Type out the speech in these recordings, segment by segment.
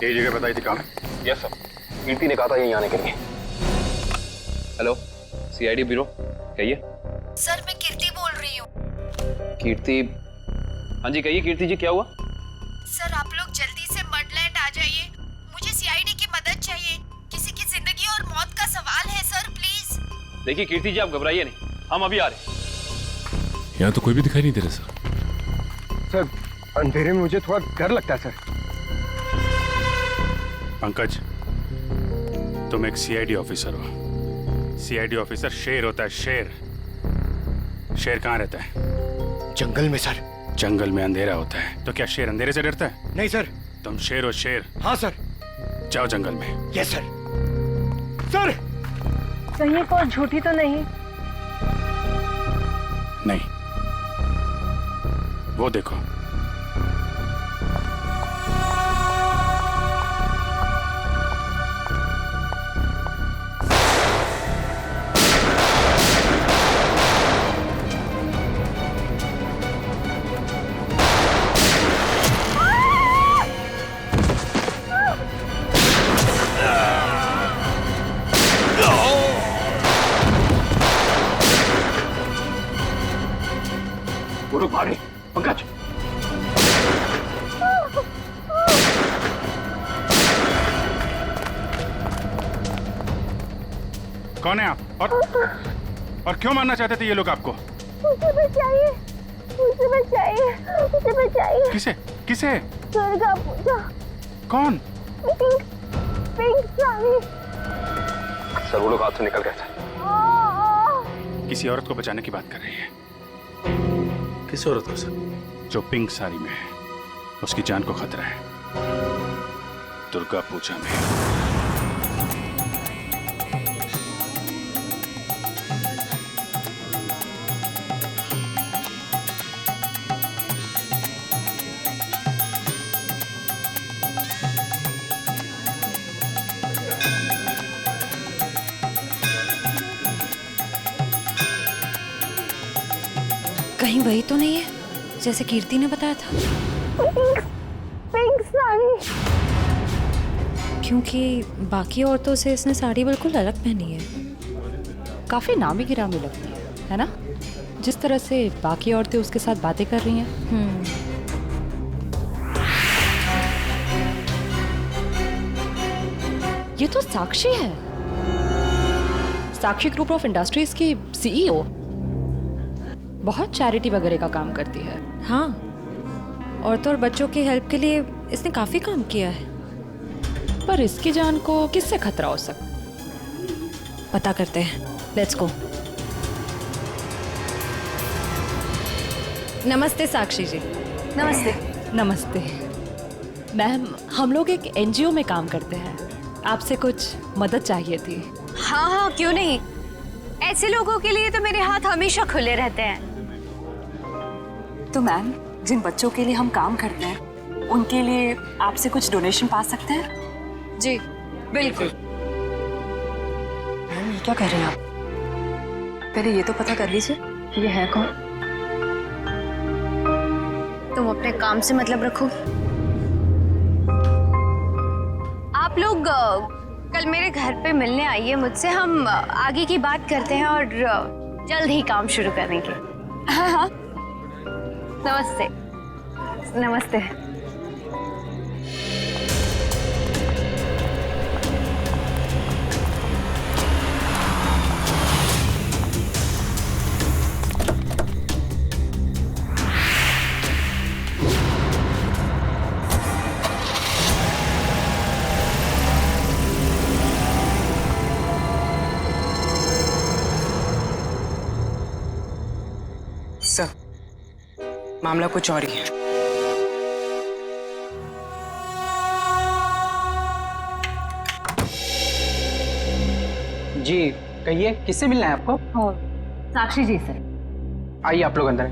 यही जगह बताई थी कहाँ? यस सर, कीर्ति ने कहा था यहीं आने के लिए। हेलो, सीआईडी ब्यूरो, कहिए। सर मैं कीर्ति बोल रही हूँ। कीर्ति? हाँ जी कहिए कीर्ति जी, क्या हुआ? सर आप लोग जल्दी से मडलैंड आ जाइए, मुझे सीआईडी की मदद चाहिए। किसी की जिंदगी और मौत का सवाल है सर, प्लीज। देखिए कीर्ति जी, आप घबराइए नहीं, हम अभी आ रहे हैं। यहाँ तो कोई भी दिखाई नहीं दे रहा सर। सर अंधेरे में मुझे थोड़ा डर लगता है सर। पंकज, तुम एक सीआईडी ऑफिसर हो। सीआईडी ऑफिसर शेर होता है, शेर। शेर कहाँ रहता है? जंगल में सर। जंगल में अंधेरा होता है, तो क्या शेर अंधेरे से डरता है? नहीं सर। तुम शेर हो, शेर। हाँ सर। जाओ जंगल में। Yes sir. सर कहीं कोई झूठी तो नहीं? नहीं, वो देखो। वो लोग भागे। पंकज, कौन है आप? और क्यों मारना चाहते थे ये लोग आपको? मुझे बचाइए, मुझे बचाइए, मुझे बचाइए। किसे? किसे? दुर्गा पूजा। कौन? Pink, pink sari. सर वो लोग हाथ से निकल गए थे। किसी औरत को बचाने की बात कर रही है। किस औरत को सर? जो पिंक साड़ी में है, उसकी जान को खतरा है। दुर्गा पूजा में। कहीं वही तो नहीं है जैसे कीर्ति ने बताया था? पिंक साड़ी। क्योंकि बाकी औरतों से इसने साड़ी बिल्कुल अलग पहनी है। काफी नामी गिरामी लगती है ना? जिस तरह से बाकी औरतें उसके साथ बातें कर रही हैं। ये तो साक्षी है, साक्षी ग्रुप ऑफ इंडस्ट्रीज की सीईओ। बहुत चैरिटी वगैरह का काम करती है। हाँ, औरतों और बच्चों की हेल्प के लिए इसने काफी काम किया है। पर इसकी जान को किससे खतरा हो सकता? पता करते हैं, लेट्स गो। नमस्ते साक्षी जी। नमस्ते। नमस्ते मैम, हम लोग एक एनजीओ में काम करते हैं, आपसे कुछ मदद चाहिए थी। हाँ हाँ क्यों नहीं, ऐसे लोगों के लिए तो मेरे हाथ हमेशा खुले रहते हैं। तो मैम, जिन बच्चों के लिए हम काम करते हैं उनके लिए आपसे कुछ डोनेशन पा सकते हैं? जी बिल्कुल। मैम ये क्या कर रहे हैं आप? पहले ये तो पता कर लीजिए कि ये है कौन। तुम अपने काम से मतलब रखो। आप लोग कल मेरे घर पे मिलने आइए मुझसे, हम आगे की बात करते हैं और जल्द ही काम शुरू करेंगे। हाँ हाँ, नमस्ते। नमस्ते। सर, मामला कुछ और ही है। जी कहिए, किससे मिलना है आपको? साक्षी जी से। आइए आप लोग अंदर।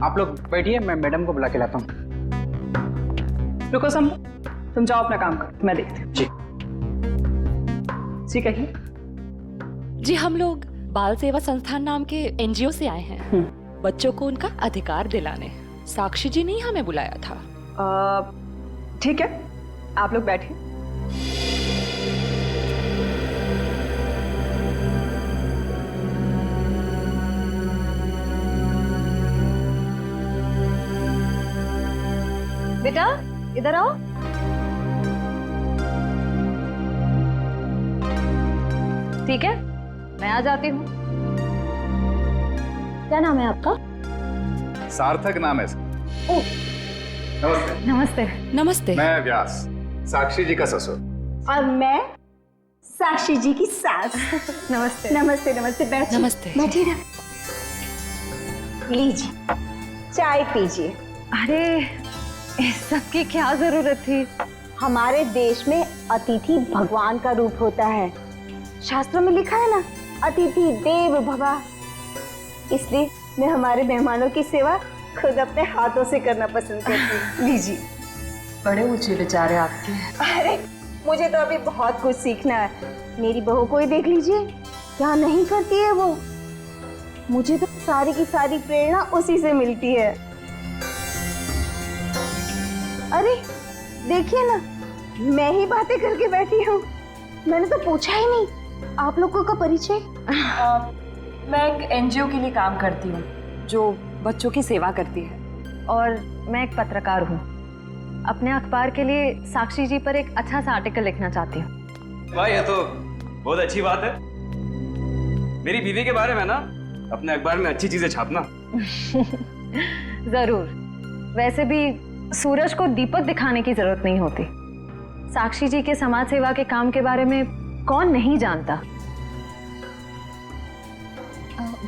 आप लोग बैठिए, मैं मैडम को बुला के लाता हूँ। रुको सम, तुम जाओ अपना काम करो, मैं देखती हूँ। जी। जी कहिए। जी हम लोग बाल सेवा संस्थान नाम के एनजीओ से आए हैं बच्चों को उनका अधिकार दिलाने। साक्षी जी ने ही हमें बुलाया था। ठीक है, आप लोग बैठिए। बेटा इधर आओ। ठीक है, मैं आ जाती हूँ। क्या नाम है आपका? सार्थक नाम है। ओह, नमस्ते। नमस्ते। नमस्ते। मैं व्यास, साक्षी जी का ससुर। और मैं साक्षी जी की सास। नमस्ते। नमस्ते नमस्ते, बैठिए। नमस्ते। बैठिए ना, लीजिए चाय पीजिए। अरे इस सब की क्या जरूरत थी? हमारे देश में अतिथि भगवान का रूप होता है। शास्त्रों में लिखा है ना, अतिथि देव भव। इसलिए मैं हमारे मेहमानों की सेवा खुद अपने हाथों से करना पसंद करती हूँ। लीजिए। बड़े ऊंचे विचार है आपके। अरे मुझे तो अभी बहुत कुछ सीखना है। मेरी बहू को ही देख लीजिए, क्या नहीं करती है वो। मुझे तो सारी की सारी प्रेरणा उसी से मिलती है। अरे देखिए ना, मैं ही बातें करके बैठी हूँ। मैंने तो पूछा ही नहीं आप लोगों का परिचय। मैं एक एनजीओ के लिए काम करती हूँ जो बच्चों की सेवा करती है। और मैं एक पत्रकार हूँ। अपने अखबार के लिए साक्षी जी पर एक अच्छा सा आर्टिकल लिखना चाहती हूँ। भाई ये तो बहुत अच्छी बात है। मेरी बीवी के बारे में ना अपने अखबार में अच्छी चीजें छापना। जरूर। वैसे भी सूरज को दीपक दिखाने की जरूरत नहीं होती। साक्षी जी के समाज सेवा के काम के बारे में कौन नहीं जानता।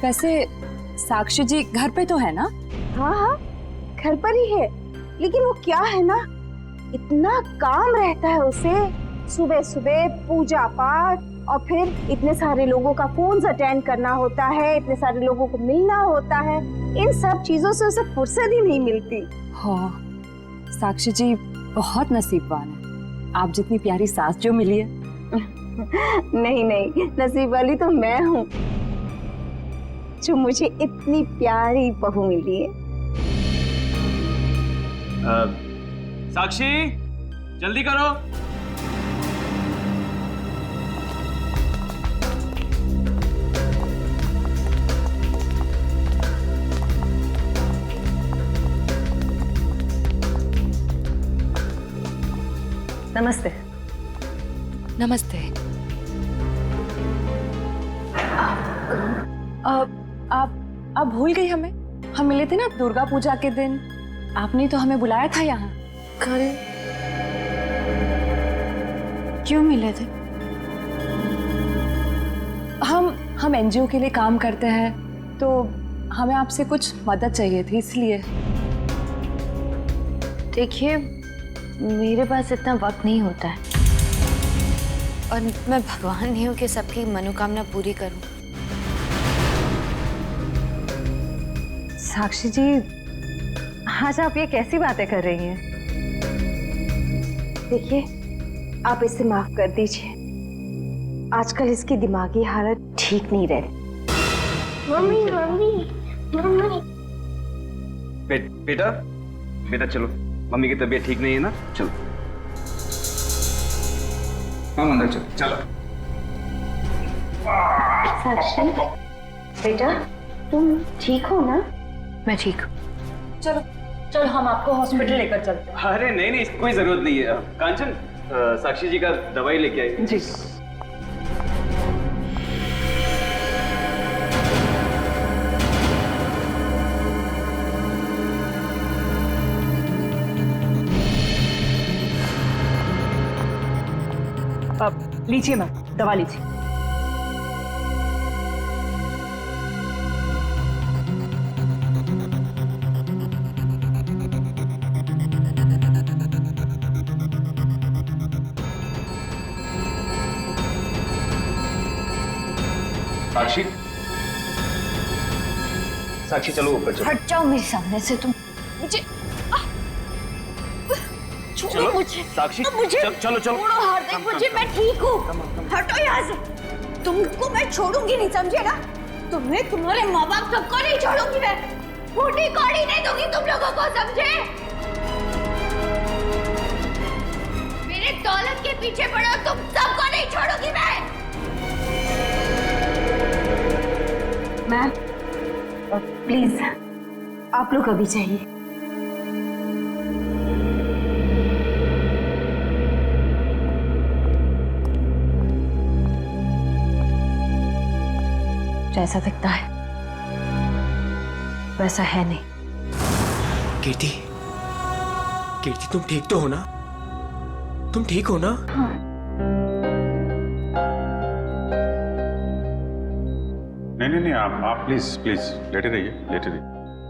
वैसे साक्षी जी घर पे तो है ना? हाँ हाँ, घर पर ही है। लेकिन वो क्या है ना, इतना काम रहता है उसे। सुबह सुबह पूजा पाठ और फिर इतने सारे लोगों का फोन अटेंड करना होता है, इतने सारे लोगों को मिलना होता है। इन सब चीजों से उसे फुर्सत ही नहीं मिलती। हाँ, साक्षी जी बहुत नसीबवान है। आप जितनी प्यारी सास जो मिली है। नहीं नहीं, नसीब वाली तो मैं हूँ जो मुझे इतनी प्यारी बहू मिली है। साक्षी जल्दी करो। नमस्ते। नमस्ते। आप भूल गई हमें? हम मिले थे ना दुर्गा पूजा के दिन। आपने तो हमें बुलाया था यहाँ। क्यों मिले थे? हम एनजीओ के लिए काम करते हैं, तो हमें आपसे कुछ मदद चाहिए थी, इसलिए। देखिए, मेरे पास इतना वक्त नहीं होता है और मैं भगवान नहीं हूँ कि सबकी मनोकामना पूरी करूं। साक्षी जी, आज आप ये कैसी बातें कर रही हैं? देखिए, आप इसे माफ कर दीजिए। आजकल इसकी दिमागी हालत ठीक नहीं रहती। Mummy mummy mummy. बेटा बेटा चलो, मम्मी की तबीयत ठीक नहीं है ना, चलो। हम अंदर चलो। चलो साक्षी बेटा, तुम ठीक हो ना? मैं ठीक हूँ। चलो हम आपको हॉस्पिटल लेकर चलते हैं। अरे नहीं नहीं, इसकी कोई जरूरत नहीं है। कांचन, साक्षी जी का दवाई लेके आई। जी। अब लीजिए मैम, दवा लीजिए। साक्षी, साक्षी चलो ऊपर चलो। हट जाओ मेरे सामने से तुम। मुझे छोड़ो, मुझे साक्षी मुझे चलो चलो। छोड़ो हार्दिक, मुझे, मैं ठीक हूँ। हटो यहाँ से। तुमको मैं छोड़ूंगी नहीं, समझे ना? तुमने तुम्हारे माँ बाप सबको नहीं छोड़ूंगी मैं, फूटी कौड़ी नहीं दूंगी तुम लोगों को, समझे? मेरे दौलत के पीछे पड़ो, तुम सबको नहीं छोड़ूंगी मैं। मैम प्लीज आप लोग अभी जाइए। जैसा दिखता है वैसा है नहीं। कीर्ति, कीर्ति तुम ठीक तो हो ना? तुम ठीक हो ना? हाँ। नहीं, आप प्लीज लेटे रहिए,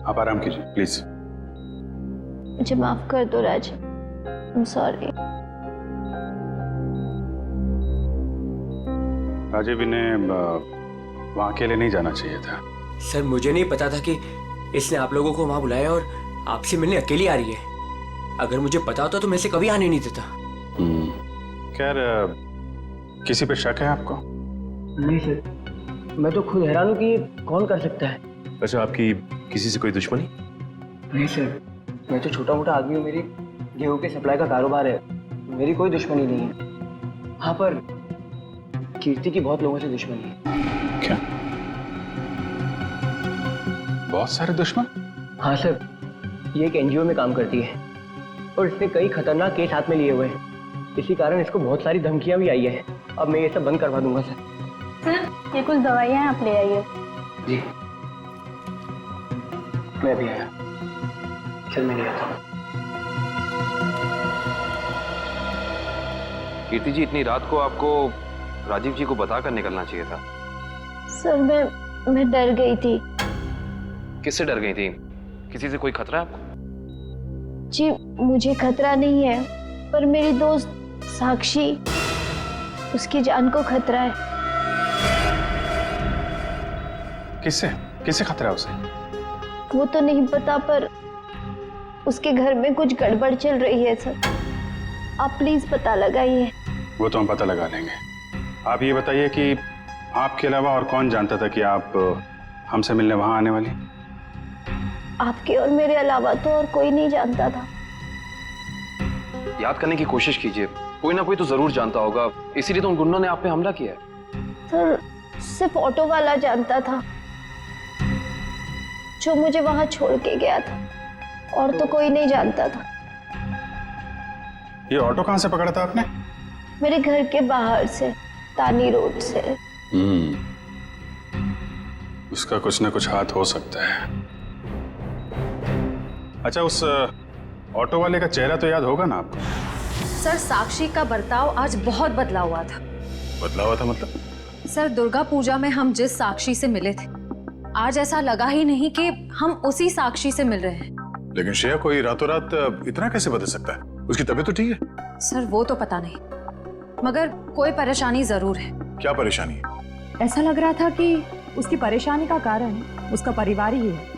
आप आराम कीजिए प्लीज। मुझे माफ कर दो राज, आई एम सॉरी। राजीव, इन्हें वहाँ अकेले नहीं जाना चाहिए था। सर मुझे नहीं पता था कि इसने आप लोगों को वहाँ बुलाया और आपसे मिलने अकेली आ रही है। अगर मुझे पता होता तो मैं इसे कभी आने नहीं देता। खैर, किसी पे शक है आपको? नहीं सर, मैं तो खुद हैरान हूँ कि ये कौन कर सकता है। अच्छा, आपकी किसी से कोई दुश्मनी? नहीं सर, मैं तो छोटा मोटा आदमी हूँ, मेरी गेहूं के सप्लाई का कारोबार है, मेरी कोई दुश्मनी नहीं है। हाँ, पर कीर्ति की बहुत लोगों से दुश्मनी है। क्या? बहुत सारे दुश्मन? हाँ सर, ये एक एनजीओ में काम करती है और इसने कई खतरनाक केस हाथ में लिए हुए हैं। इसी कारण इसको बहुत सारी धमकियां भी आई है। अब मैं ये सब बंद करवा दूंगा सर। सर, ये कुछ दवाइयाँ आप ले आइए। जी, मैं भी आया। चल मैं ले आता हूँ। कीर्ति जी, इतनी रात को आपको राजीव जी को बताकर निकलना चाहिए था। सर मैं डर गई थी। किससे डर गई थी? किसी से कोई खतरा है आपको? जी मुझे खतरा नहीं है, पर मेरी दोस्त साक्षी, उसकी जान को खतरा है। किससे खतरा है उसे? वो तो नहीं पता, पर उसके घर में कुछ गड़बड़ चल रही है सर। आप प्लीज पता लगाइए। वो तो हम पता लगा लेंगे। आप ये बताइए कि आपके अलावा और कौन जानता था कि आप हमसे मिलने वहां आने वाली? आपके और मेरे अलावा तो और कोई नहीं जानता था। याद करने की कोशिश कीजिए, कोई ना कोई तो जरूर जानता होगा, इसीलिए तो उन गुंडों ने आप पे हमला किया है। सर सिर्फ ऑटो वाला जानता था, जो मुझे वहां छोड़ के गया था, और तो कोई नहीं जानता था। ये ऑटो कहां से पकड़ा था आपने? मेरे घर के बाहर से, तानी रोड से। उसका कुछ ना कुछ हाथ हो सकता है। अच्छा, उस ऑटो वाले का चेहरा तो याद होगा ना आपको? सर साक्षी का बर्ताव आज बहुत बदला हुआ था। बदला हुआ था मतलब? सर दुर्गा पूजा में हम जिस साक्षी से मिले थे, आज ऐसा लगा ही नहीं कि हम उसी साक्षी से मिल रहे हैं। लेकिन श्रेया, कोई रातों रात इतना कैसे बदल सकता है? उसकी तबीयत तो ठीक है? सर वो तो पता नहीं, मगर कोई परेशानी जरूर है। क्या परेशानी है? ऐसा लग रहा था कि उसकी परेशानी का कारण उसका परिवार ही है।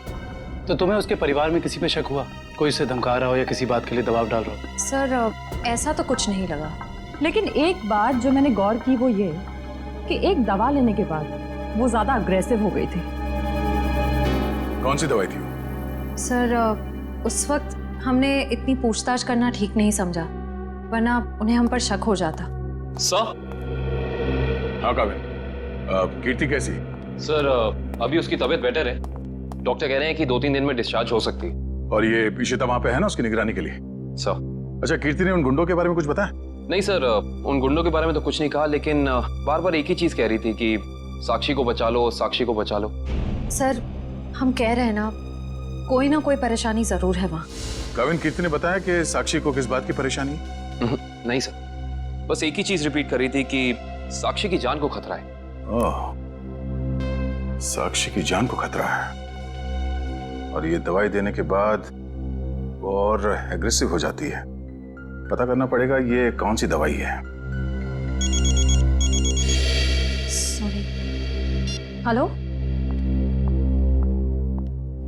तो तुम्हें उसके परिवार में किसी पे शक हुआ? कोई उसे धमका रहा हो या किसी बात के लिए दबाव डाल रहा हो? सर ऐसा तो कुछ नहीं लगा। लेकिन एक बात जो मैंने गौर की वो ये कि एक दवा लेने के बाद वो ज्यादा अग्रेसिव हो गई थी। कौन सी दवाई थी? सर उस वक्त हमने इतनी पूछताछ करना ठीक नहीं समझा, वरना उन्हें हम पर शक हो जाता। सर? हाँ काबिल, कीर्ति कैसी? सर अभी उसकी तबीयत बेटर है, डॉक्टर कह रहे हैं कि 2-3 दिन में डिस्चार्ज हो सकती है। और ये इशिता वहां पे है ना उसकी निगरानी के लिए? सर। अच्छा, कीर्ति ने उन गुंडों के बारे में कुछ बताया? नहीं सर, उन गुंडों के बारे में तो कुछ नहीं कहा, लेकिन बार बार एक ही चीज कह रही थी कि साक्षी को बचा लो, साक्षी को बचा लो। सर हम कह रहे हैं ना, कोई ना कोई परेशानी जरूर है वहाँ। काविन, कीर्ति ने बताया कि साक्षी को किस बात की परेशानी है? नहीं सर, बस एक ही चीज रिपीट कर रही थी कि साक्षी की जान को खतरा है। ओह, साक्षी की जान को खतरा है। और ये दवाई देने के बाद वो और एग्रेसिव हो जाती है। पता करना पड़ेगा ये कौन सी दवाई है। सॉरी। हेलो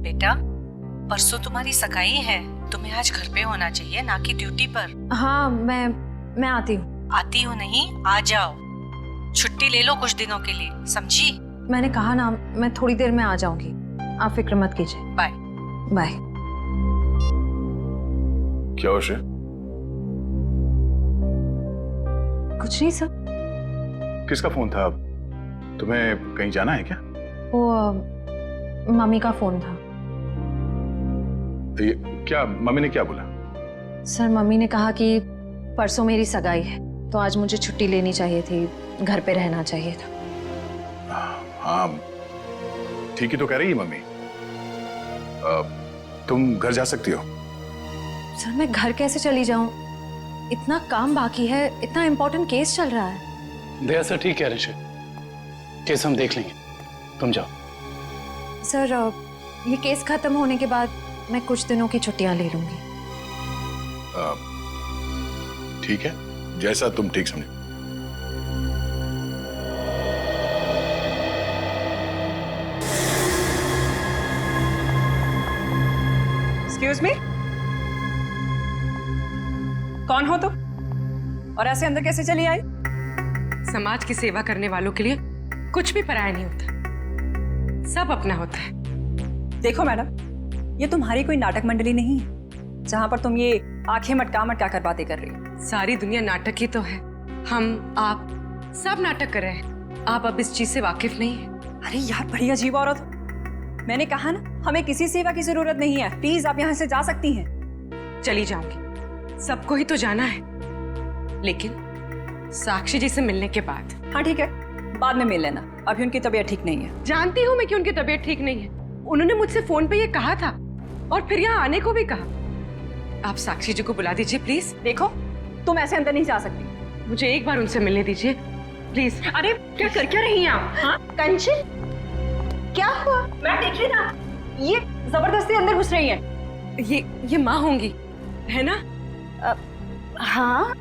बेटा, परसों तुम्हारी सगाई है, तुम्हें आज घर पे होना चाहिए, ना कि ड्यूटी पर। हाँ मैं आती हूँ। आती हो नहीं, आ जाओ। छुट्टी ले लो कुछ दिनों के लिए, समझी? मैंने कहा ना, मैं थोड़ी देर में आ जाऊंगी, आप फिक्र मत कीजिए। Bye bye. क्या हो श्रेय? कुछ नहीं सर। किसका फोन था? तुम्हें कहीं जाना है क्या? वो मम्मी का फोन था। ये क्या, मम्मी ने क्या बोला? सर मम्मी ने कहा कि परसों मेरी सगाई है, तो आज मुझे छुट्टी लेनी चाहिए थी, घर पे रहना चाहिए था। हाँ ठीक ही तो कह रही है मम्मी। तुम घर जा सकती हो। सर मैं घर कैसे चली जाऊं? इतना काम बाकी है, इतना इम्पोर्टेंट केस चल रहा है। दया सर ठीक कह रहे श्रेय, केस हम देख लेंगे, तुम जाओ। सर ये केस खत्म होने के बाद मैं कुछ दिनों की छुट्टियां ले लूंगी। ठीक है, जैसा तुम ठीक समझो। एक्सक्यूज मी, कौन हो तुम और ऐसे अंदर कैसे चली आई? समाज की सेवा करने वालों के लिए कुछ भी पराया नहीं होता, सब अपना होता है। देखो मैडम, ये तुम्हारी कोई नाटक मंडली नहीं है जहां पर तुम ये आंखें मटका मटका कर बातें कर रही हो। सारी दुनिया नाटक ही तो है, हम आप सब नाटक कर रहे हैं। आप अब इस चीज से वाकिफ नहीं है। अरे यार बड़ी अजीब औरत हो। मैंने कहा ना, हमें किसी सेवा की जरूरत नहीं है, प्लीज आप यहाँ से जा सकती हैं। चली जाऊंगी, सबको ही तो जाना है, लेकिन साक्षी जी से मिलने के बाद। हाँ ठीक है, बाद में मिल लेना, अभी उनकी तबीयत ठीक नहीं है। जानती हूँ मैं कि उनकी तबीयत ठीक नहीं है, उन्होंने मुझसे फोन पे ये कहा था और फिर यहाँ आने को भी कहा। आप साक्षी जी को बुला दीजिए प्लीज। देखो तुम ऐसे अंदर नहीं जा सकती, मुझे एक बार उनसे मिलने दीजिए प्लीज। अरे क्या कर क्या रही हैं आप? हाँ कंचन, क्या हुआ? मैं देखिए ना, ये जबरदस्ती अंदर घुस रही है। ये माँ होंगी है ना? हाँ,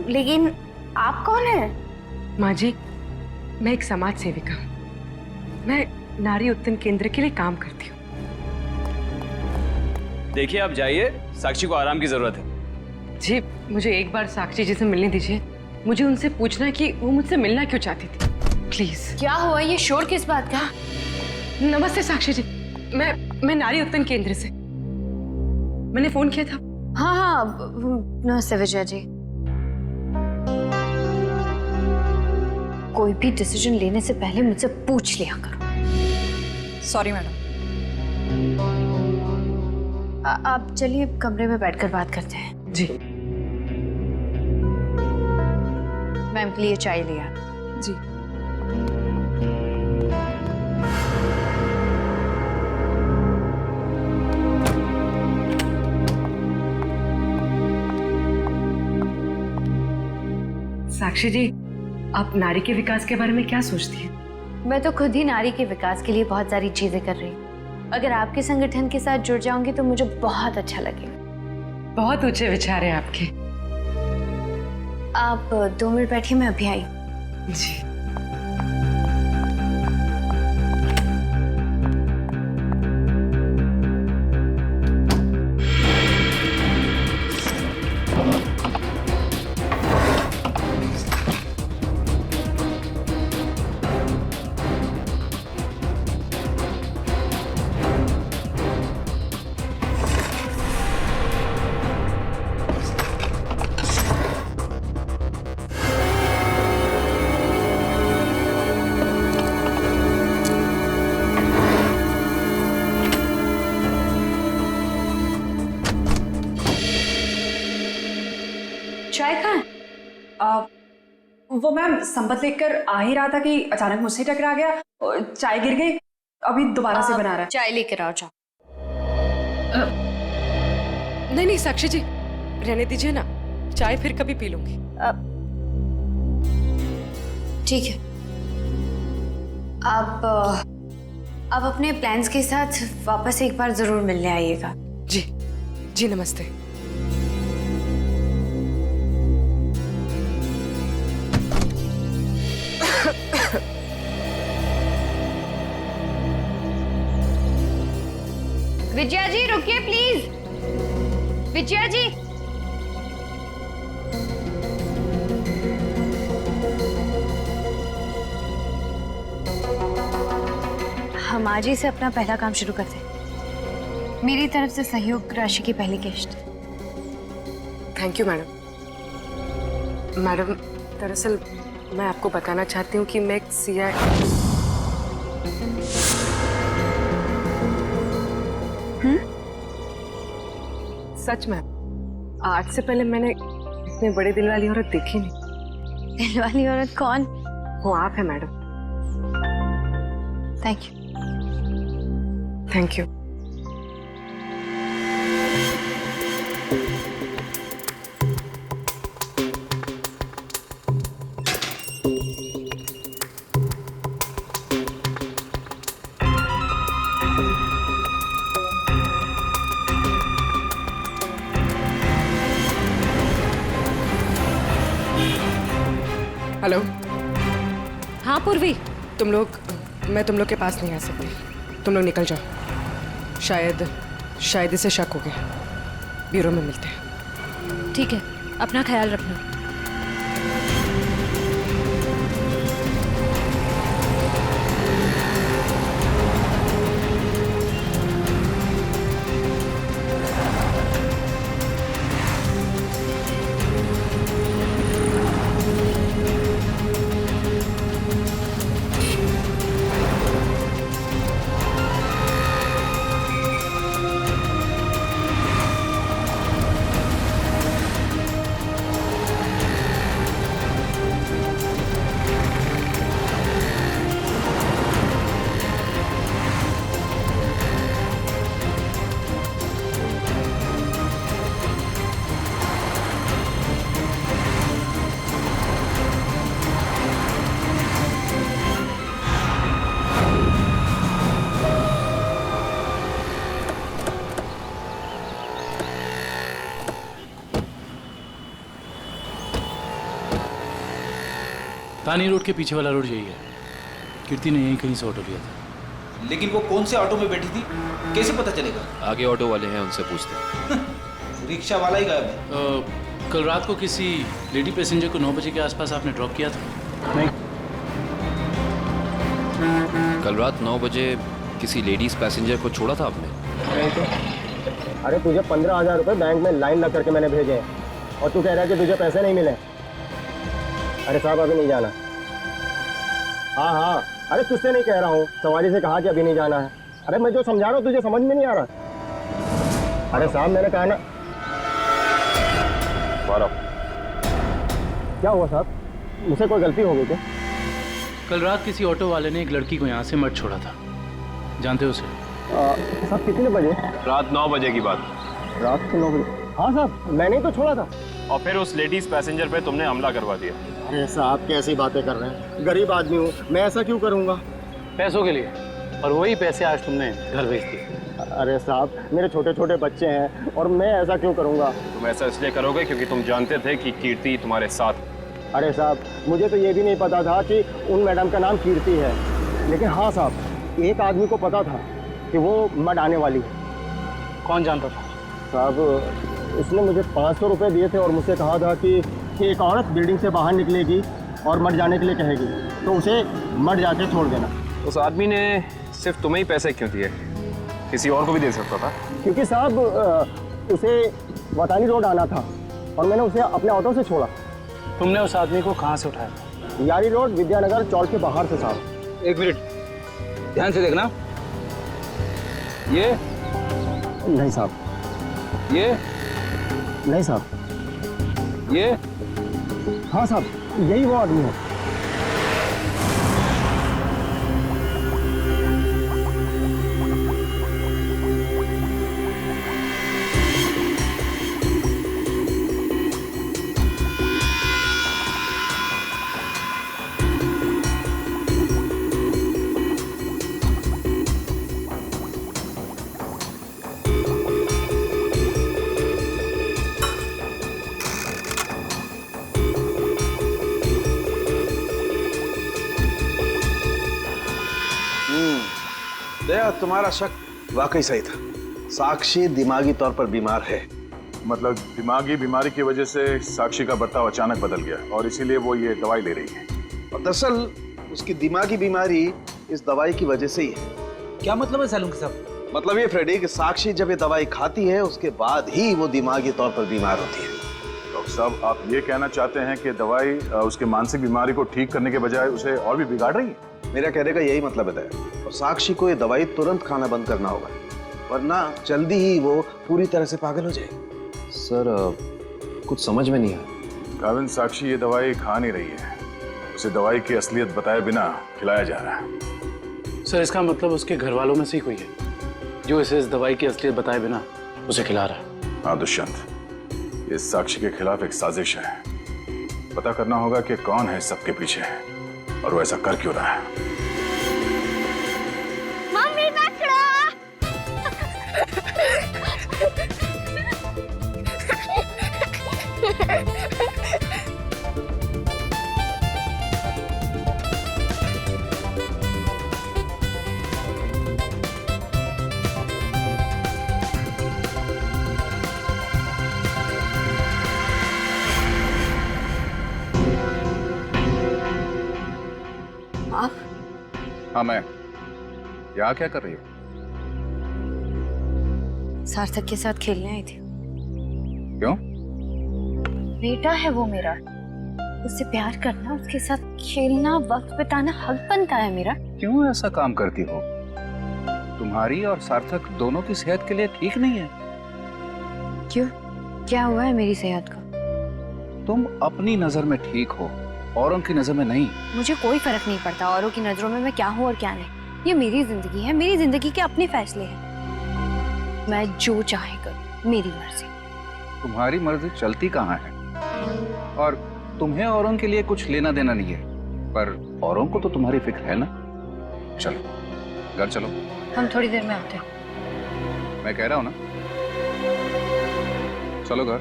लेकिन आप कौन है? माँ जी, मैं एक समाज सेविका हूँ, मैं नारी उत्थान केंद्र के लिए काम करती हूँ। देखिए आप जाइए, साक्षी को आराम की जरूरत है। जी मुझे एक बार साक्षी जी से मिलने दीजिए, मुझे उनसे पूछना है कि वो मुझसे मिलना क्यों चाहती थी, प्लीज। क्या हुआ? ये शोर किस बात का? नमस्ते साक्षी जी, मैं नारी उत्थान केंद्र से, मैंने फोन किया था। हाँ हाँ नमस्ते विजया जी। कोई भी डिसीजन लेने से पहले मुझसे पूछ लिया करो। Sorry madam. आप चलिए कमरे में बैठकर बात करते हैं। जी। मैम के लिए चाय लिया। जी। साक्षी जी, आप नारी के विकास के बारे में क्या सोचती हैं? मैं तो खुद ही नारी के विकास के लिए बहुत सारी चीजें कर रही हूँ। अगर आपके संगठन के साथ जुड़ जाऊंगी तो मुझे बहुत अच्छा लगेगा। बहुत ऊंचे विचार है आपके। आप 2 मिनट बैठिए, मैं अभी आई। जी। चाय कहाँ है? वो मैम संपत लेकर आ ही रहा था कि अचानक मुझसे टकरा गया और चाय गिर गई, अभी दोबारा से बना रहा है। चाय लेकर आओ। जाओ। नहीं नहीं साक्षी जी, रहने दीजिए ना, चाय फिर कभी पी लूंगी। ठीक है, आप अपने प्लान्स के साथ वापस एक बार जरूर मिलने आइएगा। जी जी, नमस्ते। विजया जी रुकिए प्लीज। विजया जी, हम आज ही से अपना पहला काम शुरू करते हैं। मेरी तरफ से सहयोग राशि की पहली किश्त। Thank you madam. मैडम, दरअसल मैं आपको बताना चाहती हूँ कि मैं एक सीआई। सच में आज से पहले मैंने इतने बड़े दिल वाली औरत देखी नहीं। दिल वाली औरत कौन? वो आप है madam. Thank you. Thank you. Hello. हाँ पूर्वी, मैं तुम लोग के पास नहीं आ सकती। तुम लोग निकल जाओ। शायद इसे शक हो गया। ब्यूरो में मिलते हैं। ठीक है, अपना ख्याल रखना। तानी रोड के पीछे वाला रोड यही है। कीर्ति ने यहीं कहीं से ऑटो लिया था। लेकिन वो कौन से ऑटो में बैठी थी, कैसे पता चलेगा? आगे ऑटो वाले हैं, उनसे पूछते हैं। रिक्शा वाला ही गायब है। कल रात को किसी लेडी पैसेंजर को 9 बजे के आसपास आपने ड्रॉप किया था? नहीं। कल रात 9 बजे किसी लेडीज पैसेंजर को छोड़ा था आपने? नहीं तो। अरे तुझे 15,000 रुपए बैंक में लाइन लग करके मैंने भेजे हैं और तू कह रहा है कि तुझे पैसे नहीं मिले। अरे साहब अभी नहीं जाना। हाँ, अरे तुझसे नहीं कह रहा हूँ, सवारी से कहा कि अभी नहीं जाना है। अरे मैं जो समझा रहा हूँ तुझे समझ में नहीं आ रहा। अरे साहब मैंने कहा ना। क्या हुआ साहब, मुझसे कोई गलती हो गई क्या? कल रात किसी ऑटो वाले ने एक लड़की को यहाँ से मत छोड़ा था, जानते हो उसे? साहब कितने बजे? रात 9 बजे की बात। रात के 9 बजे? हाँ साहब मैंने ही तो छोड़ा था। और फिर उस लेडीज पैसेंजर पे तुमने हमला करवा दिया। अरे साहब कैसी बातें कर रहे हैं, गरीब आदमी हूँ मैं, ऐसा क्यों करूँगा? पैसों के लिए, और वही पैसे आज तुमने घर भेज दिए। अरे साहब मेरे छोटे छोटे बच्चे हैं और मैं ऐसा क्यों करूँगा? तुम ऐसा इसलिए करोगे क्योंकि तुम जानते थे कि कीर्ति तुम्हारे साथ। अरे साहब मुझे तो ये भी नहीं पता था कि उन मैडम का नाम कीर्ति है, लेकिन हाँ साहब एक आदमी को पता था कि वो मड आने वाली है। कौन जानता था? साहब उसने मुझे 500 रुपये दिए थे और मुझसे कहा था कि एक औरत बिल्डिंग से बाहर निकलेगी और मड जाने के लिए कहेगी तो उसे मड जाके छोड़ देना। उस आदमी ने सिर्फ तुम्हें ही पैसे क्यों दिए, किसी और को भी दे सकता था? क्योंकि साहब उसे वतानी रोड आना था और मैंने उसे अपने ऑटो से छोड़ा। तुमने उस आदमी को कहाँ से उठाया? यारी रोड विद्यानगर चौक के बाहर से साहब। एक मिनट ध्यान से देखना। ये नहीं साहब, ये नहीं साहब, ये हाँ साहब यही वो आदमी है। दया, तुम्हारा शक वाकई सही था। साक्षी दिमागी तौर पर बीमार है। मतलब दिमागी बीमारी की वजह से साक्षी का बर्ताव अचानक बदल गया और इसीलिए वो ये दवाई ले रही है। और दरअसल उसकी दिमागी बीमारी इस दवाई की वजह से ही है। क्या मतलब है सैलून साहब? मतलब ये फ्रेडी कि साक्षी जब ये दवाई खाती है उसके बाद ही वो दिमागी तौर पर बीमार होती है। डॉक्टर साहब, आप ये कहना चाहते हैं कि दवाई उसके मानसिक बीमारी को ठीक करने के बजाय उसे और भी बिगाड़ रही है? मेरा कहने का यही मतलब है दया। और साक्षी को ये दवाई तुरंत खाना बंद करना होगा, वरना जल्दी ही वो पूरी तरह से पागल हो जाएगी। सर कुछ समझ में नहीं आया। काविन, साक्षी ये दवाई खा नहीं रही है, उसे दवाई की असलियत बताए बिना खिलाया जा रहा है। सर इसका मतलब उसके घर वालों में से ही कोई है जो इसे इस दवाई की असलियत बताए बिना उसे खिला रहा है। हाँ दुष्यंत, ये साक्षी के खिलाफ एक साजिश है। पता करना होगा कि कौन है सबके पीछे और वो ऐसा कर क्यों रहा है। मम्मी पकड़ो। हाँ मैं। यहाँ क्या कर रही हो? सार्थक के साथ खेलने आई थी। क्यों? बेटा है वो मेरा, उससे प्यार करना, उसके साथ खेलना, वक्त बिताना हक बनता है मेरा। क्यों ऐसा काम करती हो? तुम्हारी और सार्थक दोनों की सेहत के लिए ठीक नहीं है। क्यों? क्या हुआ है मेरी सेहत को? तुम अपनी नजर में ठीक हो, औरों की नजर में नहीं। मुझे कोई फर्क नहीं पड़ता औरों की नजरों में मैं क्या हूँ और क्या नहीं। ये मेरी जिंदगी है, मेरी जिंदगी के अपने फैसले हैं। मैं जो चाहे करूँ, मेरी मर्जी। तुम्हारी मर्जी चलती कहाँ है? और तुम्हें औरों के लिए कुछ लेना देना नहीं है, पर औरों को तो तुम्हारी फिक्र है ना। चलो घर चलो। हम थोड़ी देर में आते हैं। मैं कह रहा हूँ ना, चलो घर।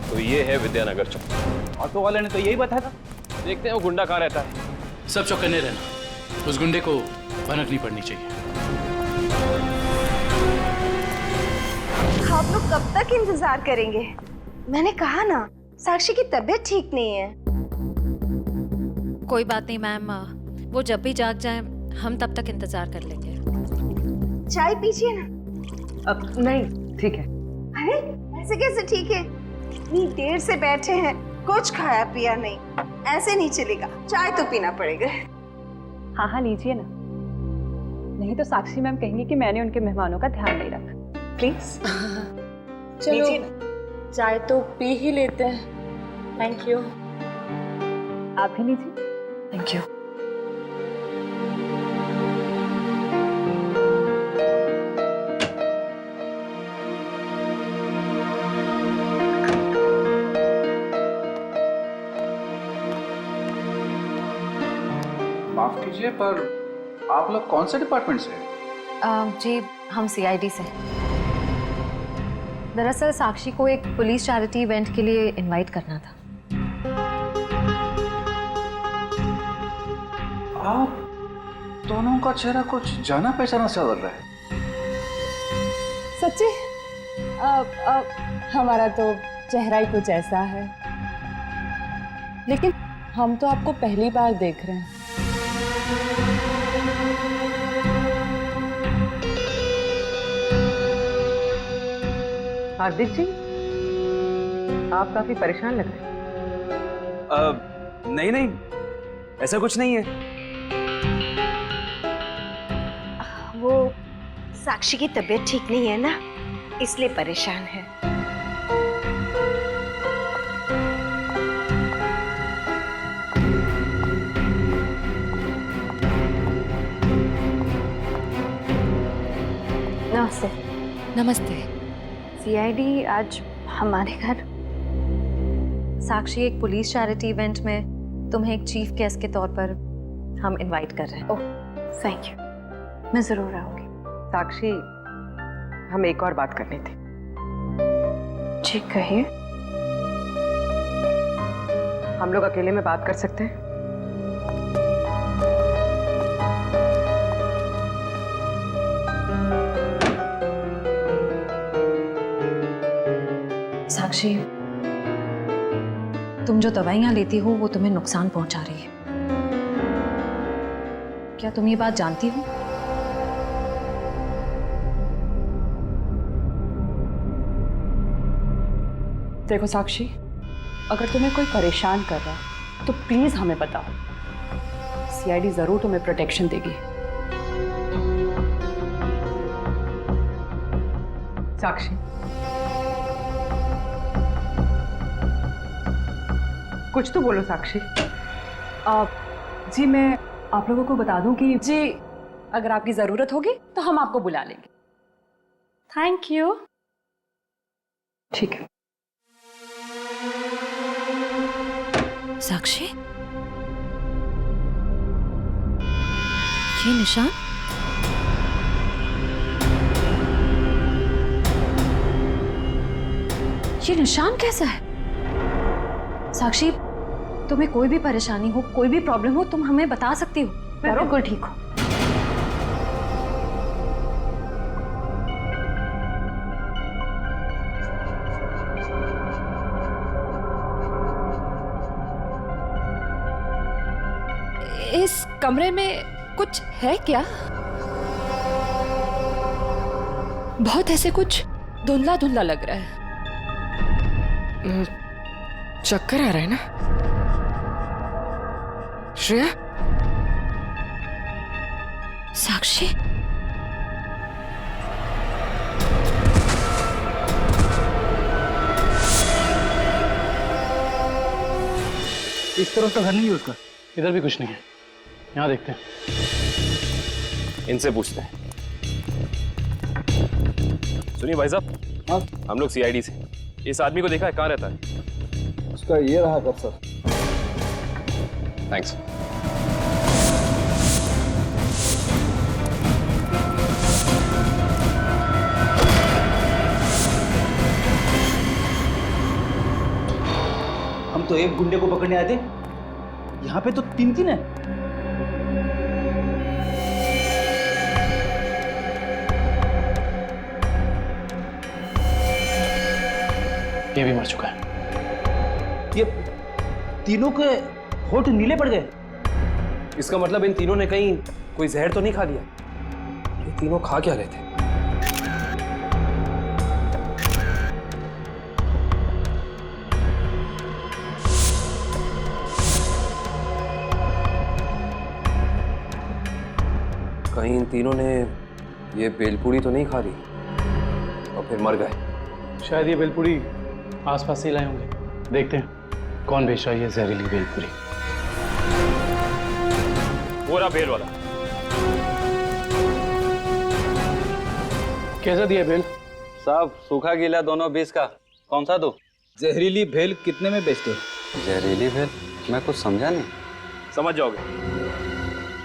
तो ये है विद्यानगर चौक। ऑटो वाले ने तो यही बताया था। देखते हैं वो गुंडा कहाँ रहता है। सब चौकन्ने रहना, उस गुंडे को भनक नहीं पड़नी चाहिए। आप लोग कब तक इंतजार करेंगे? मैंने कहा ना, साक्षी की तबीयत ठीक नहीं है। कोई बात नहीं मैम, वो जब भी जाग जाए हम तब तक इंतजार कर लेंगे। चाय पीजिए ना। अब नहीं, ठीक है। अरे ऐसे कैसे ठीक है? इतनी देर से बैठे हैं, कुछ खाया पिया नहीं, ऐसे नहीं चलेगा, चाय तो पीना पड़ेगा। हाँ हाँ लीजिए ना, नहीं तो साक्षी मैम कहेंगी कि मैंने उनके मेहमानों का ध्यान नहीं रखा। प्लीज चलो चाय तो पी ही लेते हैं। Thank you. आप भी लीजिए। Thank you. माफ कीजिए, पर आप लोग कौन से डिपार्टमेंट से हैं? जी हम सीआईडी से। दरअसल साक्षी को एक पुलिस चैरिटी इवेंट के लिए इनवाइट करना था। आप दोनों का चेहरा कुछ जाना पहचाना सा लग रहा है। सच्ची? हमारा तो चेहरा ही कुछ ऐसा है, लेकिन हम तो आपको पहली बार देख रहे हैं। हार्दिक जी, आप काफी परेशान लग रहे हैं। नहीं नहीं, ऐसा कुछ नहीं है। वो साक्षी की तबीयत ठीक नहीं है ना, इसलिए परेशान है। नमस्ते। नमस्ते। सीआईडी आज हमारे घर। साक्षी, एक पुलिस चैरिटी इवेंट में तुम्हें एक चीफ गेस्ट के तौर पर हम इनवाइट कर रहे हैं। ओह थैंक यू, मैं जरूर आऊंगी। साक्षी, हम एक और बात करनी थी। जी कहिए। हम लोग अकेले में बात कर सकते हैं? साक्षी, तुम जो दवाइयाँ लेती हो वो तुम्हें नुकसान पहुंचा रही है। क्या तुम ये बात जानती हो? देखो साक्षी, अगर तुम्हें कोई परेशान कर रहा है तो प्लीज हमें बताओ। सीआईडी जरूर तुम्हें प्रोटेक्शन देगी। साक्षी, कुछ तो बोलो साक्षी। जी मैं आप लोगों को बता दूं कि जी अगर आपकी जरूरत होगी तो हम आपको बुला लेंगे। Thank you. ठीक है। साक्षी, ये निशान? ये निशान कैसा है? साक्षी, तुम्हें कोई भी परेशानी हो, कोई भी प्रॉब्लम हो, तुम हमें बता सकती हो। मैं बिल्कुल ठीक हूँ। इस कमरे में कुछ है क्या? बहुत ऐसे कुछ धुंधला धुंधला लग रहा है। चक्कर आ रहा है ना श्रेया? साक्षी, इस तरफ तो घर नहीं है उसका। इधर भी कुछ नहीं है। यहाँ देखते हैं। इनसे पूछते हैं। सुनिए भाई साहब, हाँ हम लोग सीआईडी से। इस आदमी को देखा है, कहाँ रहता है? उसका ये रहा कर सर। थैंक्स। हम तो एक गुंडे को पकड़ने आए थे, यहाँ पे तो तीन तीन है। ये भी मर चुका है। ये तीनों के होठ नीले पड़ गए। इसका मतलब इन तीनों ने कहीं कोई जहर तो नहीं खा लिया? ये तीनों खा क्या रहे थे? कहीं इन तीनों ने ये बेलपूरी तो नहीं खा ली और फिर मर गए? शायद ये बेलपूरी आसपास से ही लाए होंगे। देखते हैं कौन बेच रहा है ये जहरीली बेलपूरी। वो रहा बेल वाला। कैसा दिया बेल? साहब सूखा गीला दोनों 20 का। कौन सा दो? जहरीली भेल कितने में बेचते हो? जहरीली भेल? मैं कुछ समझा नहीं। समझ जाओगे।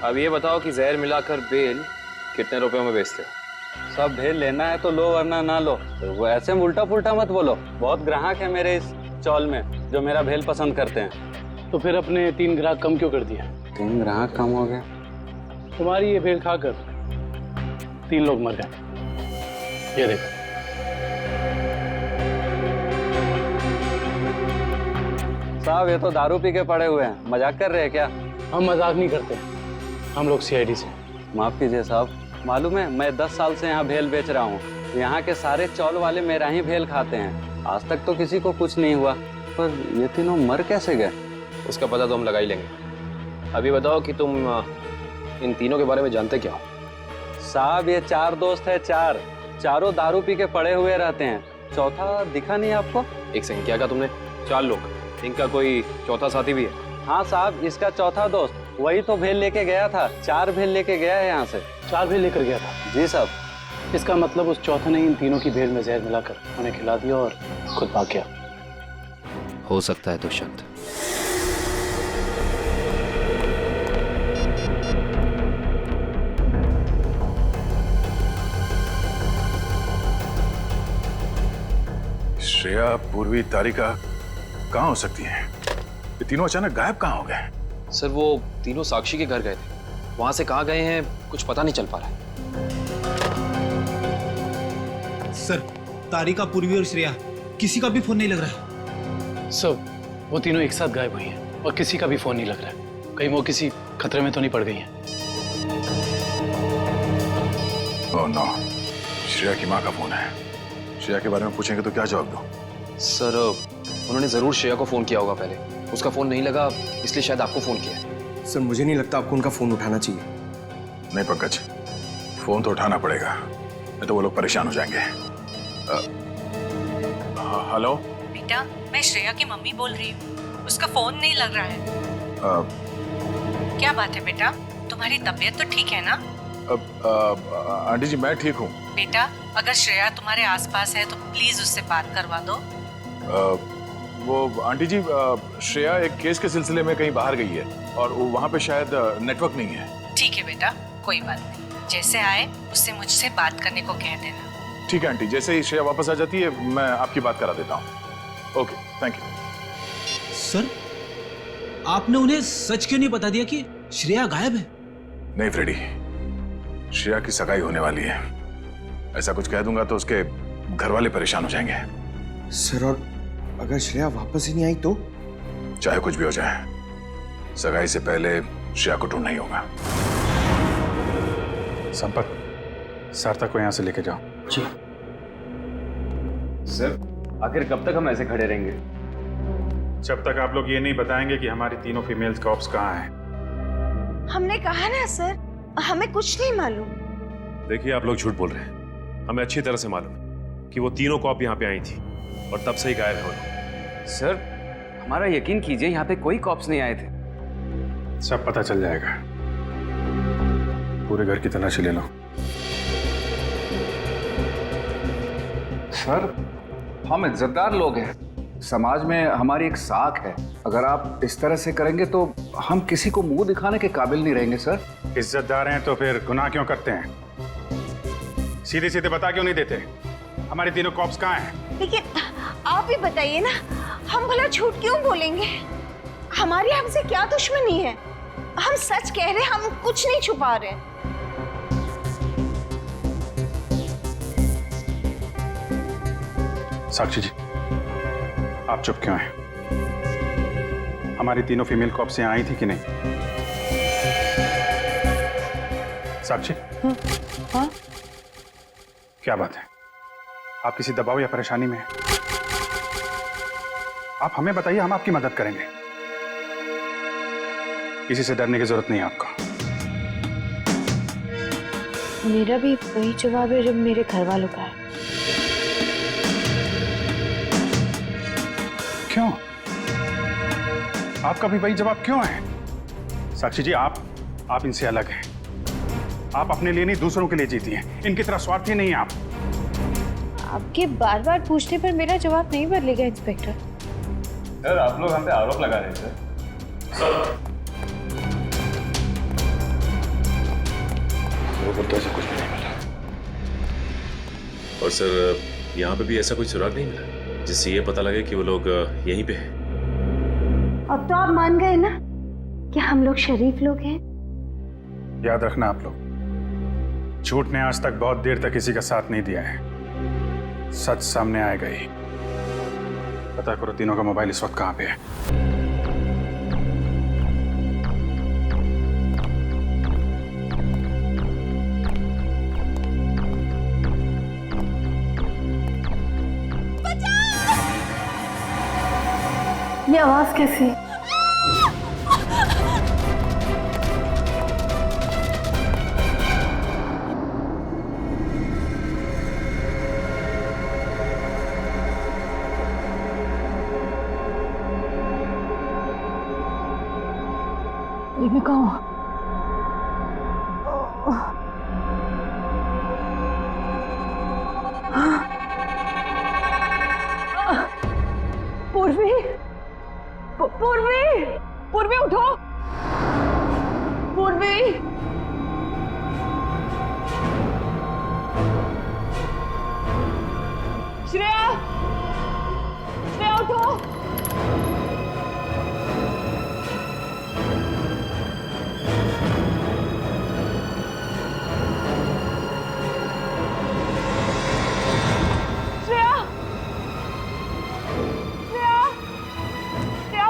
अब ये बताओ कि जहर मिलाकर बेल कितने रुपयों में बेचते हो? सब भेल लेना है तो लो वरना ना लो। तो वो ऐसे उल्टा पुल्टा मत बोलो। बहुत ग्राहक है मेरे इस चौल में जो मेरा भेल पसंद करते हैं। तो फिर अपने 3 ग्राहक कम क्यों कर दिया? 3 ग्राहक कम हो गए? तुम्हारी ये भेल खाकर 3 लोग मर गए। ये देखो। साहब ये तो दारू पी के पड़े हुए हैं। मजाक कर रहे हैं क्या? हम मजाक नहीं करते, हम लोग सीआईडी से। माफ कीजिए साहब, मालूम है मैं 10 साल से यहाँ भेल बेच रहा हूँ। यहाँ के सारे चौल वाले मेरा ही भेल खाते हैं। आज तक तो किसी को कुछ नहीं हुआ, पर ये तीनों मर कैसे गए? उसका पता तो हम लगा ही लेंगे। अभी बताओ कि तुम इन तीनों के बारे में जानते क्या हो? साहब ये 4 दोस्त है। चारों दारू पी के पड़े हुए रहते हैं। चौथा दिखा नहीं आपको? एक सेकंड, क्या कहा तुमने? 4 लोग? इनका कोई चौथा साथी भी है? हाँ साहब, इसका चौथा दोस्त वही तो भेल लेके गया था। 4 भेल लेके गया है यहाँ से। 4 भेल लेकर गया था? जी साहब। इसका मतलब उस चौथे ने इन तीनों की भेल में जहर मिलाकर उन्हें खिला दिया और खुद भाग गया। हो सकता है दुष्यंत। श्रेया, पूर्वी, तारिका कहाँ हो सकती हैं? ये तीनों अचानक गायब कहाँ हो गए? सर वो तीनों साक्षी के घर गए थे। वहां से कहाँ गए हैं कुछ पता नहीं चल पा रहा है। सर तारिका, पूर्वी और श्रेया किसी का भी फोन नहीं लग रहा है। सर वो तीनों एक साथ गायब हुई हैं और किसी का भी फोन नहीं लग रहा है। कहीं वो किसी खतरे में तो नहीं पड़ गई हैं? ओह नो, श्रेया की माँ का फोन है। श्रेया के बारे में पूछेंगे तो क्या जवाब दूं? सर उन्होंने जरूर श्रेया को फोन किया होगा पहले, उसका फोन नहीं लगा इसलिए शायद आपको फोन किया। सर मुझे नहीं लगता आपको उनका फोन उठाना चाहिए। नहीं पंकज, फोन तो उठाना पड़ेगा, नहीं तो वो लोग परेशान हो जाएंगे। हेलो बेटा, मैं श्रेया की मम्मी बोल रही हूँ। उसका फोन नहीं लग रहा है। क्या बात है बेटा, तुम्हारी तबीयत तो ठीक है ना? आंटी जी मैं ठीक हूँ। बेटा, अगर श्रेया तुम्हारे आसपास है तो प्लीज उससे बात करवा दो। वो आंटी जी, श्रेया एक केस के सिलसिले में कहीं बाहर गई है और वहाँ पे शायद नेटवर्क नहीं है। ठीक है बेटा, कोई बात नहीं, जैसे आए उससे मुझसे बात करने को कह देना। ठीक है आंटी, जैसे ही श्रेया वापस आ जाती है मैं आपकी बात करा देता हूँ। Okay, thank you. सर, आपने उन्हें सच क्यों नहीं बता दिया कि श्रेया गायब है? नहीं फ्रेडी, श्रेया की सगाई होने वाली है। ऐसा कुछ कह दूंगा तो उसके घर वाले परेशान हो जाएंगे। सर, और अगर श्रेया वापस ही नहीं आई तो? चाहे कुछ भी हो जाए, सगाई से पहले श्रेया को ढूंढना ही होगा। संपत, सार्थक को यहाँ से लेके जाओ। जी सर, आखिर कब तक हम ऐसे खड़े रहेंगे? जब तक आप लोग ये नहीं बताएंगे कि हमारी तीनों फीमेल्स कॉप्स कहाँ हैं। हमने कहा ना सर, हमें कुछ नहीं मालूम। देखिए, आप लोग झूठ बोल रहे हैं। हमें अच्छी तरह से मालूम है कि वो तीनों कॉप यहाँ पे आई थी और तब से ही गायब हो। सर, हमारा यकीन कीजिए, यहाँ पे कोई कॉप्स नहीं आए थे। सब पता चल जाएगा। पूरे घर की तलाशी ले लो। सर, हम इज्जतदार लोग हैं, समाज में हमारी एक साख है। अगर आप इस तरह से करेंगे तो हम किसी को मुंह दिखाने के काबिल नहीं रहेंगे। सर, इज्जतदार हैं तो फिर गुनाह क्यों करते हैं? सीधे सीधे बता क्यों नहीं देते हमारे तीनों कॉप्स कहाँ हैं? लेकिन आप ही बताइए ना, हम भला झूठ क्यों बोलेंगे? हमारी हमसे क्या दुश्मनी है? हम सच कह रहे हैं, हम कुछ नहीं छुपा रहे। साक्षी जी, आप चुप क्यों हैं? हमारी तीनों फीमेल कॉप्स यहाँ आई थी कि नहीं? साक्षी, हाँ? क्या बात है? आप किसी दबाव या परेशानी में हैं? आप हमें बताइए, हम आपकी मदद करेंगे। किसी से डरने की जरूरत नहीं है आपको। मेरा भी वही जवाब है जो मेरे घर वालों का है। क्यों? आपका भी वही जवाब क्यों है? साक्षी जी, आप इनसे अलग हैं। आप अपने लिए नहीं, दूसरों के लिए जीती हैं। इनकी तरह स्वार्थी नहीं है आप। आपके बार बार पूछने पर मेरा जवाब नहीं बदलेगा इंस्पेक्टर। सर, आप लोग हम पे आरोप लगा रहे हैं सर। तो ऐसा कुछ भी नहीं मिला। और सर, यहाँ पे भी ऐसा कोई सुराग नहीं मिला जिससे ये पता लगे कि वो लोग यहीं पे हैं। अब तो आप मान गए ना कि हम लोग शरीफ लोग हैं। याद रखना आप लोग, झूठ ने आज तक बहुत देर तक किसी का साथ नहीं दिया है। सच सामने आएगा ही। पता करो तीनों का मोबाइल इस वक्त कहाँ पे है। ये आवाज कैसी? ये मैं कहूँ पूर्वी, पूर्वी, पूर्वी उठो, पूर्वी। श्रेया, श्रेया उठो। श्रेया, श्रेया, श्रेया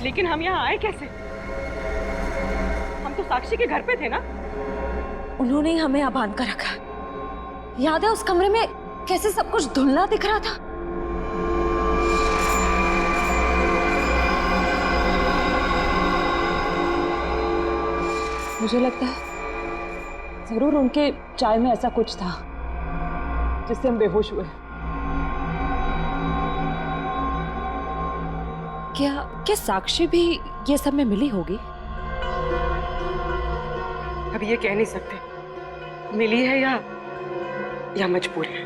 लेकिन हम यहाँ आए कैसे? हम तो साक्षी के घर पे थे ना। उन्होंने ही हमें यहाँ बांध कर रखा। याद है उस कमरे में कैसे सब कुछ धुंधला दिख रहा था? मुझे लगता है जरूर उनके चाय में ऐसा कुछ था जिससे हम बेहोश हुए। क्या साक्षी भी ये सब में मिली होगी? अब ये कह नहीं सकते मिली है या मजबूर है।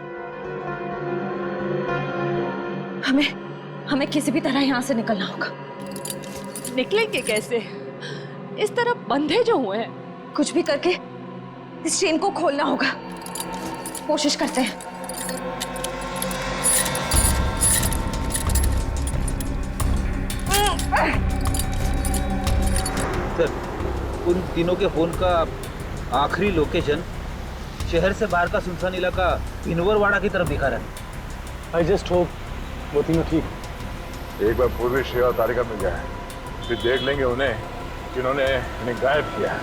हमें किसी भी तरह यहाँ से निकलना होगा। निकलेंगे कैसे? इस तरह बंधे जो हुए हैं। कुछ भी करके इस चेन को खोलना होगा। कोशिश करते हैं। सर, उन तीनों के फोन का आखिरी लोकेशन शहर से बाहर का सुनसान इलाका इनवरवाड़ा की तरफ दिखा रहा है। आई जस्ट होप वो तीनों ठीक। एक बार पूर्वी श्रेया और तारिका मिल जाए, फिर देख लेंगे उन्हें जिन्होंने इन्हें गायब किया है।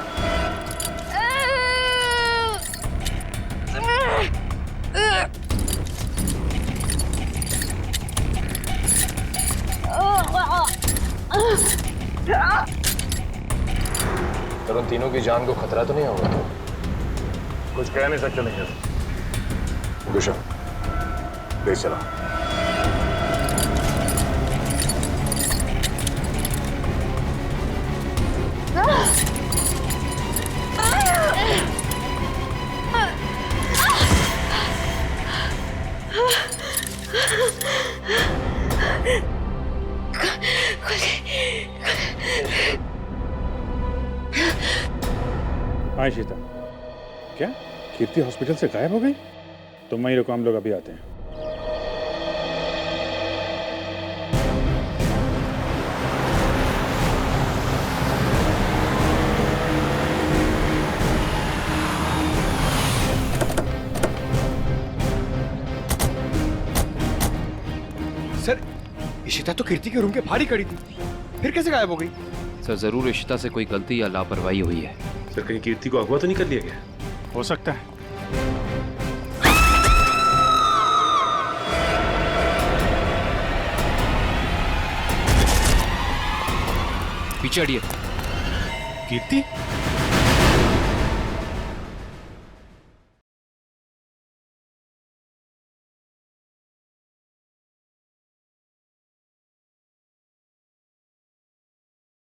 पर उन तीनों की जान को खतरा तो नहीं होगा? कुछ कह नहीं सकते नहीं। गुशा, ले चला। हाँ शीता, क्या कीर्ति हॉस्पिटल से गायब हो गई? तुम वहीं रुको, हम लोग अभी आते हैं। सर, इशिता तो कीर्ति के रूम के बाहर ही खड़ी थी, फिर कैसे गायब हो गई? सर जरूर इशिता से कोई गलती या लापरवाही हुई है। सर कहीं कीर्ति को अगवा तो नहीं कर लिया गया? हो सकता है। पीछे हटिए। कीर्ति?